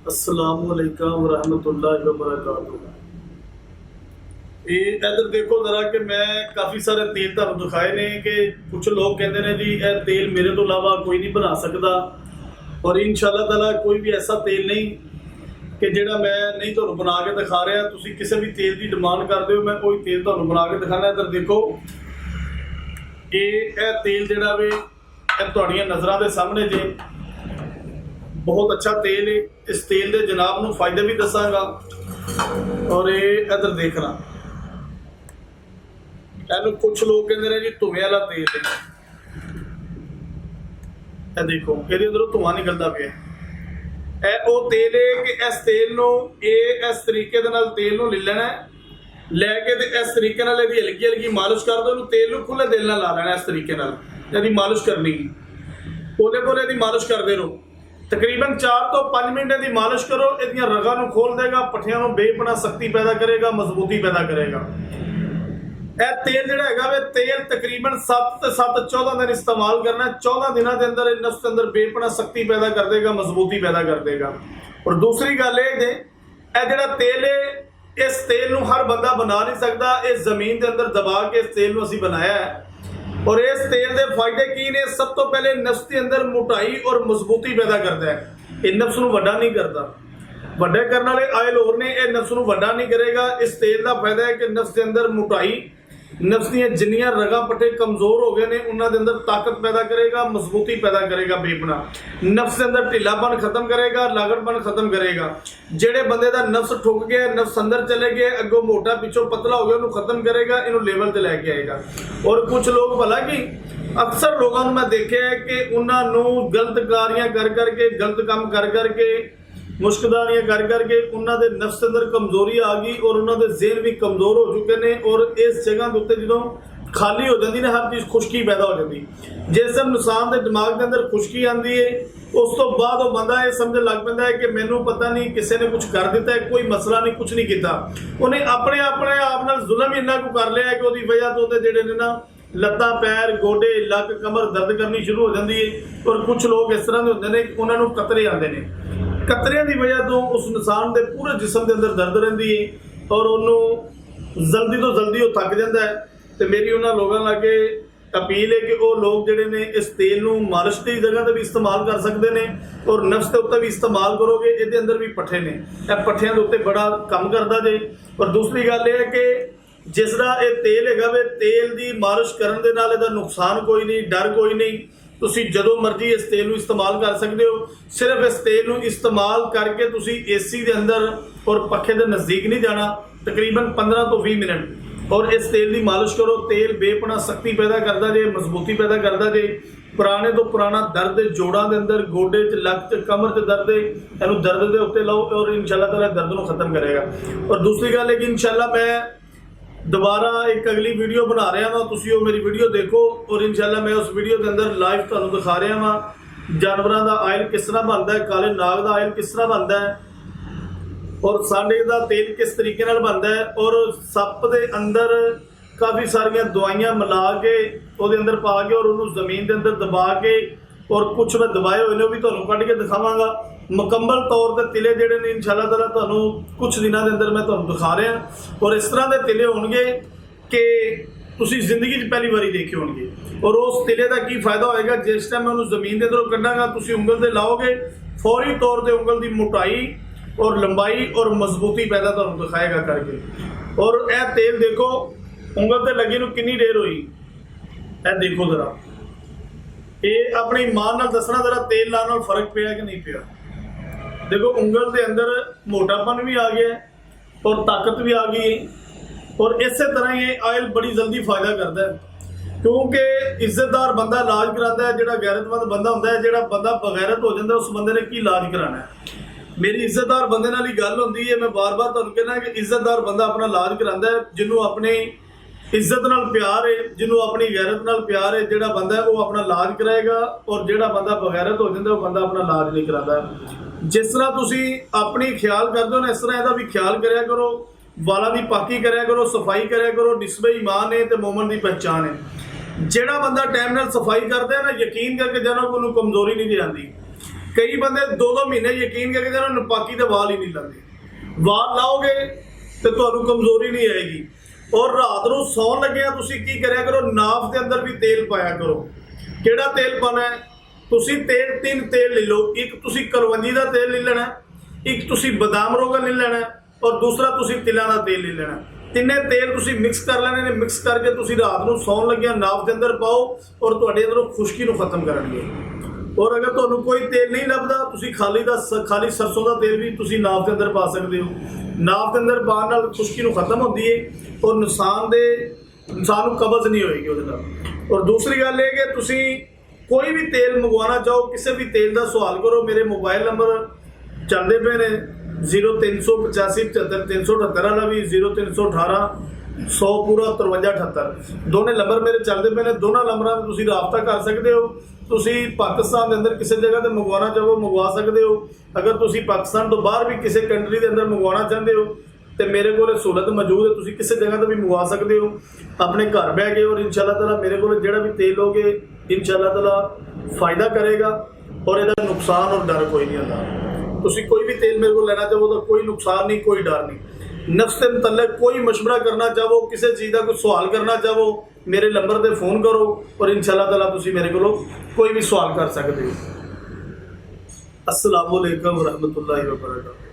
अस्सलामुअलैकुम वरहमतुल्लाहि वबरकातुहू। इधर देखो जरा कि मैं काफ़ी सारे तेल तुहानू दिखाए ने कि कुछ लोग कहते हैं जी यह तेल मेरे तो इलावा कोई नहीं बना सकता, और इंशाअल्लाह ताला कोई भी ऐसा तेल नहीं कि जिहड़ा मैं नहीं तुहानू बना के दिखा रहा। तुसीं किसी भी तेल की डिमांड करते हो, मैं कोई तेल तुहानू बना के दिखाना। इधर देखो ये तेल जिहड़ा वे तुहाड़ियां नज़रां दे सामने जे बहुत अच्छा तेल है। इस तेल के जनाब नू फायदे भी दसांगा। और ये इधर देखना, इहनू कुछ लोग कहते हैं जी धुएं वाला तेल है। यह देखो ये अंदरों धुआं निकलता पे। यह वो तेल है कि इस तेल नू इस तरीके दे नाल तेल नू ले लेना है, लैके ते इस तरीके नाल इहदी हल्की हल्की मालिश कर दो। तेल नू खुले दिल नाल ला लेना, इस तरीके नाल इहदी मालिश करनी। पोले पोले इहदी मालिश करते रहो, तकरीबन 4 तो 5 मिनट की मालिश करो। इहदियां रगां नूं खोल देगा, पट्ठियां नूं बेपना शक्ति पैदा करेगा, मजबूती पैदा करेगा। यह तेल जिहड़ा हैगा वे तेल तकरीबन 7 से 14 दिन इस्तेमाल करना है। 14 दिनों के अंदर नफ्स के अंदर बेपना शक्ति पैदा कर देगा, मजबूती पैदा कर देगा। और दूसरी गल यह जिहड़ा तेल है, इस तेल नूं हर बंदा बना नहीं सकता। इस जमीन के अंदर दबा के इस तेल नूं असीं बनाया है। और इस तेल के फायदे की ने, सब तो पहले नफ्स के अंदर मोटाई और मजबूती पैदा करता है। ये नफ्स नूं वड्डा नहीं करता। वड्डे करने वाले आयल होर ने, यह नफ्स नूं वड्डा नहीं करेगा। इस तेल का फायदा है कि नफ्स के अंदर मोटाई, नफ्स दी जिन्नियां रगां पट्टे कमजोर हो गए ने उन्हां दे अंदर ताकत पैदा करेगा, मजबूती पैदा करेगा। बेपना नफ्स के अंदर ढिलापन खत्म करेगा, लागड़पन खत्म करेगा। जेड़े बंदे दा नफ्स ठुक गया, नफ्स अंदर चले गए, अगों मोटा पिछों पतला हो गया, उन्होंने खत्म करेगा, इन्हों लेवल ते लैके आएगा। और कुछ लोग भला कि अक्सर लोगों ने मैं देखा है कि उन्होंने गलत कारियां कर करके, गलत काम कर करके, मुश्किलां कर करके उन्होंने नफ्स अंदर कमजोरी आ गई और उन्होंने ज़हन भी कमजोर हो चुके हैं। और इस जगह के उत्ते जो खाली हो जाती है, हर चीज़ खुश्की पैदा हो जाती। जिस समय इंसान के दिमाग के अंदर खुश्की आती है, उस तो बाद वो बंदा ये समझ लग पैंदा है कि मैनू पता नहीं किसी ने कुछ कर दिता है, कोई मसला नहीं, कुछ नहीं किया। उन्हें अपने अपने आप नाल जुल्म ही इन्ना कर लिया कि उसकी वजह तो जिहड़े ने ना लत्तां पैर गोडे लक कमर दर्द करनी शुरू हो जाती है। और कुछ लोग इस तरह के होंगे ने, उन्होंने कतरे आते हैं। कतरियां की वजह तो उस इंसान के पूरे जिसम के अंदर दर्द रहिंदी है और उन्होंने जल्दी तो जल्दी वो थक जाता है। तो मेरी उन्होंने लोगों लागे अपील है कि वो लोग जिहड़े ने इस तेल नूं मालिश की जगह पर भी इस्तेमाल कर सकते हैं और नफ्स के उत्ते भी इस्तेमाल करोगे। ये अंदर भी पट्ठे ने, यह पट्ठियां के उत्ते बड़ा कम करता जे। और दूसरी गल यह है कि जिस तरह ये तेल है वे तेल की मालिश करने के नाल इहदा नुकसान कोई नहीं, डर कोई नहीं। तुसी जदों मर्जी इस तेल इस्तेमाल कर सकते हो। सिर्फ इस तेल इस्तेमाल करके तुसी एसी के अंदर और पखे के नज़दीक नहीं जाना, तकरीबन 15 तो 20 मिनट और इस तेल की मालिश करो। तेल बेपना शक्ति पैदा करता जे, मजबूती पैदा करता जे। पुराने तो पुराना दर्द जोड़ों के अंदर, गोडे च, लक च, कमर च दर्द है, इनू दर्द के उत्ते लाओ और इंशाअल्लाह ताला दर्द को खत्म करेगा। और दूसरी गल है कि इंशाअल्लाह मैं दोबारा एक अगली वीडियो बना रहा वा, तुसी वो मेरी वीडियो देखो। और इंशाअल्लाह मैं उस वीडियो के अंदर लाइव तुहानू दिखा रहा वा जानवरों का आयल किस तरह बनता है, काले नाग का आयल किस तरह बनता है, और सांडे का तेल किस तरीके नाल बनता है। और सप के अंदर काफ़ी सारिया दवाइयां मिला के वो अंदर पा के और उन्होंने जमीन के अंदर दबा के, और कुछ मैं दबाए हुए ने भी तुहानू कढ़ के दिखावांगा। मुकम्मल तौर पर तिले जिहड़े ने इंशाअल्लाह ताला तुहानू कुछ दिनों के अंदर मैं तुहानू दिखा रहा। और इस तरह के तिले होणगे कि तुसीं जिंदगी पहली बारी देखे होणगे। और उस तिले का की फायदा होएगा, जिस टाइम मैं उन्होंने जमीन के अंदरों कढ़ांगा, तुसीं उंगल से लाओगे, फौरी तौर पर उंगल की मोटाई और लंबाई और मजबूती पैदा तुहानू दिखाएगा करके। और यह तेल देखो उंगल से लगी नूं कितनी देर हुई, यह देखो जरा। ये अपनी ईमान नाल दसना जरा तेल लाने नाल फर्क पिया कि नहीं पिया। देखो उंगल के अंदर मोटापन भी आ गया और ताकत भी आ गई है। और इस तरह ये आयल बड़ी जल्दी फायदा करता है, क्योंकि इज्जतदार बंदा इलाज कराता है। जो गैरतमंद बंदा होता है, जो बंदा बगैरत हो जाता है, उस बंदे ने की इलाज कराना है। मेरी इज्जतदार बंदे नाल ही गल होंदी है। मैं बार बार तुहानू कहना कि इज्जतदार बंदा अपना इलाज कराता है, जिन्हों अपने इज्जत नाल प्यार है, जिन्हों अपनी गैरत नाल प्यार है। जिहड़ा बंदा है वो अपना इलाज कराएगा, और जिहड़ा बंदा बगैरत हो जाता है वो बंदा अपना इलाज नहीं कराता। जिस तरह तुसी अपनी ख्याल करते हो ना, इस तरह इसका भी ख्याल कराया करो। वालों की पाकी कराया करो, सफाई कराया करो। निस्बे ईमान है तो मोमन की पहचान है। जिहड़ा बंदा टाइम नाल सफाई करता है ना, यकीन करके जानो कि उन्होंने कमजोरी नहीं आती। कई बंदे 2-2 महीने यकीन करके कहना नपाकी के वाल ही नहीं लाते। वाल लाओगे तो ਤੁਹਾਨੂੰ कमजोरी नहीं आएगी। और रात ਨੂੰ ਸੌਣ ਲੱਗਿਆ ਤੁਸੀਂ ਕੀ ਕਰਿਆ ਕਰੋ, ਨਾਫ ਦੇ ਅੰਦਰ ਵੀ ਤੇਲ ਪਾਇਆ ਕਰੋ। ਕਿਹੜਾ ਤੇਲ ਪਾਣਾ ਹੈ? ਤੁਸੀਂ ਤਿੰਨ ਤੇਲ ਲੈ ਲਓ। ਇੱਕ ਤੁਸੀਂ ਕਲਵੰਜੀ ਦਾ ਤੇਲ ਲੈ ਲੈਣਾ, ਇੱਕ ਤੁਸੀਂ ਬਦਾਮ ਰੋਗਨ ਲੈ ਲੈਣਾ, ਔਰ ਦੂਸਰਾ ਤੁਸੀਂ ਤਿਲਾਂ ਦਾ ਤੇਲ ਲੈ ਲੈਣਾ। ਤਿੰਨੇ ਤੇਲ ਤੁਸੀਂ ਮਿਕਸ ਕਰ ਲੈਣੇ ਨੇ। ਮਿਕਸ ਕਰਕੇ ਤੁਸੀਂ ਰਾਤ ਨੂੰ ਸੌਣ ਲੱਗਿਆ ਨਾਫ ਦੇ ਅੰਦਰ ਪਾਓ ਔਰ ਤੁਹਾਡੇ ਅੰਦਰੋਂ ਖੁਸ਼ਕੀ ਨੂੰ ਖਤਮ ਕਰਨਗੇ। और अगर ਤੁਹਾਨੂੰ ਕੋਈ ਤੇਲ ਨਹੀਂ ਲੱਭਦਾ ਤੁਸੀਂ ਖਾਲੀ ਸਰਸੋਂ ਦਾ ਤੇਲ ਵੀ ਤੁਸੀਂ ਨਾਫ ਦੇ ਅੰਦਰ ਪਾ ਸਕਦੇ ਹੋ। ਨਾਫ ਦੇ ਅੰਦਰ ਪਾਉਣ ਨਾਲ ਖੁਸ਼ਕੀ ਨੂੰ ਖਤਮ ਹੁੰਦੀ ਹੈ ਔਰ ਇਨਸਾਨ ਨੂੰ ਕਬਜ਼ ਨਹੀਂ ਹੋਏਗੀ ਉਹਦੇ ਨਾਲ। ਔਰ ਦੂਸਰੀ ਗੱਲ ਇਹ ਕਿ ਤੁਸੀਂ ਕੋਈ ਵੀ ਤੇਲ ਮੰਗਵਾਉਣਾ ਚਾਹੋ, ਕਿਸੇ ਵੀ ਤੇਲ ਦਾ ਸਵਾਲ ਕਰੋ। ਮੇਰੇ ਮੋਬਾਈਲ ਨੰਬਰ ਚੱਲਦੇ ਪਏ ਨੇ 0385 75 378 ਵਾਲਾ ਵੀ 0318 100 ਪੂਰਾ 5378 ਦੋਨੇ ਨੰਬਰ ਮੇਰੇ ਚੱਲਦੇ ਪਏ ਨੇ। ਦੋਨਾਂ ਨੰਬਰਾਂ 'ਤੇ ਤੁਸੀਂ ਰਾਬਤਾ ਕਰ ਸਕਦੇ ਹੋ। ਤੁਸੀਂ ਪਾਕਿਸਤਾਨ ਦੇ ਅੰਦਰ ਕਿਸੇ ਜਗ੍ਹਾ ਤੇ ਮੰਗਵਾਉਣਾ ਚਾਹੋ ਮੰਗਵਾ ਸਕਦੇ ਹੋ। ਅਗਰ ਤੁਸੀਂ ਪਾਕਿਸਤਾਨ ਤੋਂ ਬਾਹਰ ਵੀ ਕਿਸੇ ਕੰਟਰੀ ਦੇ ਅੰਦਰ ਮੰਗਵਾਉਣਾ ਚਾਹੁੰਦੇ ਹੋ ਤੇ ਮੇਰੇ ਕੋਲ ਸਹੂਲਤ ਮੌਜੂਦ ਹੈ। ਤੁਸੀਂ ਕਿਸੇ ਜਗ੍ਹਾ ਤੋਂ ਵੀ ਮੰਗਵਾ ਸਕਦੇ ਹੋ ਆਪਣੇ ਘਰ ਬਹਿ ਕੇ। ਔਰ ਇਨਸ਼ਾ ਅੱਲਾਹ ਤਾਲਾ ਮੇਰੇ ਕੋਲ ਜਿਹੜਾ ਵੀ ਤੇਲ ਲੋਗੇ ਇਨਸ਼ਾ ਅੱਲਾਹ ਤਾਲਾ ਫਾਇਦਾ ਕਰੇਗਾ ਔਰ ਇਹਦਾ ਨੁਕਸਾਨ ਔਰ ਡਰ ਕੋਈ ਨਹੀਂ ਹੁੰਦਾ। ਤੁਸੀਂ ਕੋਈ ਵੀ ਤੇਲ ਮੇਰੇ ਕੋਲ ਲੈਣਾ ਚਾਹੋ ਤਾਂ ਕੋਈ ਨੁਕਸਾਨ नहीं, कोई डर नहीं। नफ्स के मुतल्लिक कोई मशवरा करना चाहो, किसी चीज़ का कोई सवाल करना चाहो मेरे नंबर पर फोन करो और इंशाअल्लाह ताला तुसी मेरे को कोई भी सवाल कर सकते हो। अस्सलामु अलैकुम व रहमतुल्लाहि व बरकातहू।